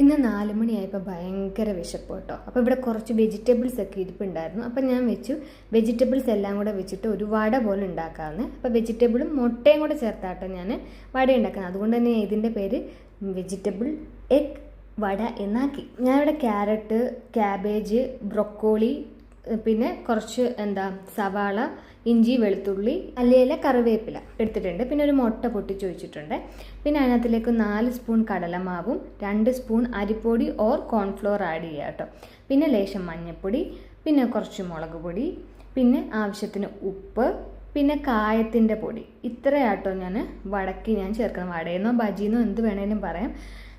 ഇന്ന് 4 മണിയായപ്പോൾ ഭയങ്കര വിശപ്പ് കേട്ടോ. അപ്പോൾ ഇവിടെ കുറച്ച് വെജിറ്റബിൾസ് ഒക്കെ ഇരിപ്പുണ്ടായിരുന്നു. അപ്പോൾ ഞാൻ വെച്ചു വെജിറ്റബിൾസ് എല്ലാം കൂടെ വെച്ചിട്ട് ഒരു വട പോലെ ഉണ്ടാക്കാമെന്ന്. അപ്പോൾ വെജിറ്റബിളും മുട്ടയും കൂടെ ചേർത്താട്ടോ ഞാൻ വട ഉണ്ടാക്കുന്നത്. അതുകൊണ്ട് തന്നെ ഇതിൻ്റെ പേര് വെജിറ്റബിൾ എഗ് വട എന്നാക്കി. ഞാനിവിടെ ക്യാരറ്റ്, ക്യാബേജ്, ബ്രൊക്കോളി, പിന്നെ കുറച്ച് സവാള, ഇഞ്ചി, വെളുത്തുള്ളി, അല്ലിയില, കറിവേപ്പില എടുത്തിട്ടുണ്ട്. പിന്നെ ഒരു മുട്ട പൊട്ടിച്ച് വെച്ചിട്ടുണ്ട്. പിന്നെ അതിനകത്തിലേക്ക് 4 സ്പൂൺ കടലമാവും 2 സ്പൂൺ അരിപ്പൊടി ഓർ കോൺഫ്ലോർ ആഡ് ചെയ്യുക കേട്ടോ. പിന്നെ ലേശം മഞ്ഞൾപ്പൊടി, പിന്നെ കുറച്ച് മുളക് പൊടി, പിന്നെ ആവശ്യത്തിന് ഉപ്പ്, പിന്നെ കായത്തിൻ്റെ പൊടി. ഇത്രയാട്ടോ ഞാൻ വടക്കി ചേർക്കണം. വടയെന്നോ ബജിയെന്നോ എന്ത് വേണേലും പറയാം.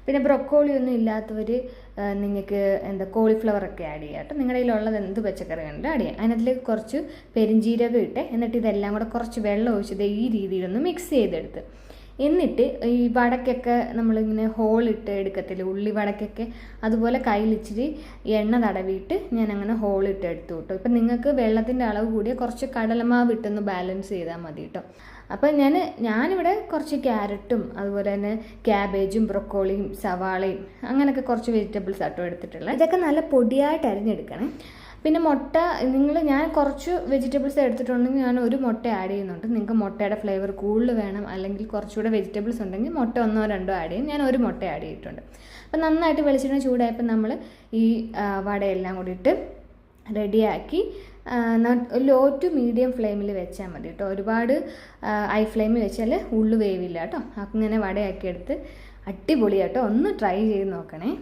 പിന്നെ ബ്രൊക്കോളി ഒന്നും ഇല്ലാത്തവർ നിങ്ങൾക്ക് കോളിഫ്ലവർ ഒക്കെ ആഡ് ചെയ്യാം കേട്ടോ. നിങ്ങളുടെ കയ്യിലുള്ളത് എന്ത് പച്ചക്കറി കണ്ടിട്ട് ആഡ് ചെയ്യാം. അതിനകത്തിലേക്ക് കുറച്ച് പെരിഞ്ജീരകം ഇട്ട് എന്നിട്ട് ഇതെല്ലാം കൂടെ കുറച്ച് വെള്ളം ഒഴിച്ചത് ഈ രീതിയിലൊന്ന് മിക്സ് ചെയ്തെടുത്ത്, എന്നിട്ട് ഈ വടക്കൊക്കെ നമ്മളിങ്ങനെ ഹോളിട്ട് എടുക്കത്തില്ല, ഉള്ളി വടക്കൊക്കെ, അതുപോലെ കയ്യിൽ ഇച്ചിരി എണ്ണ തടവിയിട്ട് ഞാൻ അങ്ങനെ ഹോളിട്ട് എടുത്തു കേട്ടോ. ഇപ്പം നിങ്ങൾക്ക് വെള്ളത്തിൻ്റെ അളവ് കൂടിയ കുറച്ച് കടലമാവ് ഇട്ടൊന്ന് ബാലൻസ് ചെയ്താൽ മതി കേട്ടോ. അപ്പം ഞാനിവിടെ കുറച്ച് ക്യാരറ്റും അതുപോലെ തന്നെ ക്യാബേജും ബ്രൊക്കോളിയും സവാളയും അങ്ങനെയൊക്കെ കുറച്ച് വെജിറ്റബിൾസ് ആട്ടോ എടുത്തിട്ടുള്ളത്. ഇതൊക്കെ നല്ല പൊടിയായിട്ട് അരിഞ്ഞെടുക്കണം. പിന്നെ മുട്ട ഞാൻ കുറച്ച് വെജിറ്റബിൾസ് എടുത്തിട്ടുണ്ടെങ്കിൽ ഞാൻ ഒരു മുട്ട ആഡ് ചെയ്യുന്നുണ്ട്. നിങ്ങൾക്ക് മുട്ടയുടെ ഫ്ലേവർ കൂടുതൽ വേണം അല്ലെങ്കിൽ കുറച്ചുകൂടെ വെജിറ്റബിൾസ് ഉണ്ടെങ്കിൽ മുട്ട 1 or 2 ആഡ് ചെയ്യും. ഞാൻ ഒരു മുട്ട ആഡ് ചെയ്തിട്ടുണ്ട്. അപ്പം നന്നായിട്ട് വെളിച്ചെണ്ണ ചൂടായപ്പോൾ നമ്മൾ ഈ വടയെല്ലാം കൂടി ഇട്ട് റെഡിയാക്കി ലോ ടു മീഡിയം ഫ്ലെയിമിൽ വെച്ചാൽ മതി കേട്ടോ. ഒരുപാട് ഹൈ ഫ്ലെയിമിൽ വെച്ചാൽ ഉള്ളു വേവില്ല കേട്ടോ. അങ്ങനെ വടയാക്കി എടുത്ത് അടിപൊളിയാട്ടോ. ഒന്ന് ട്രൈ ചെയ്ത് നോക്കണേ.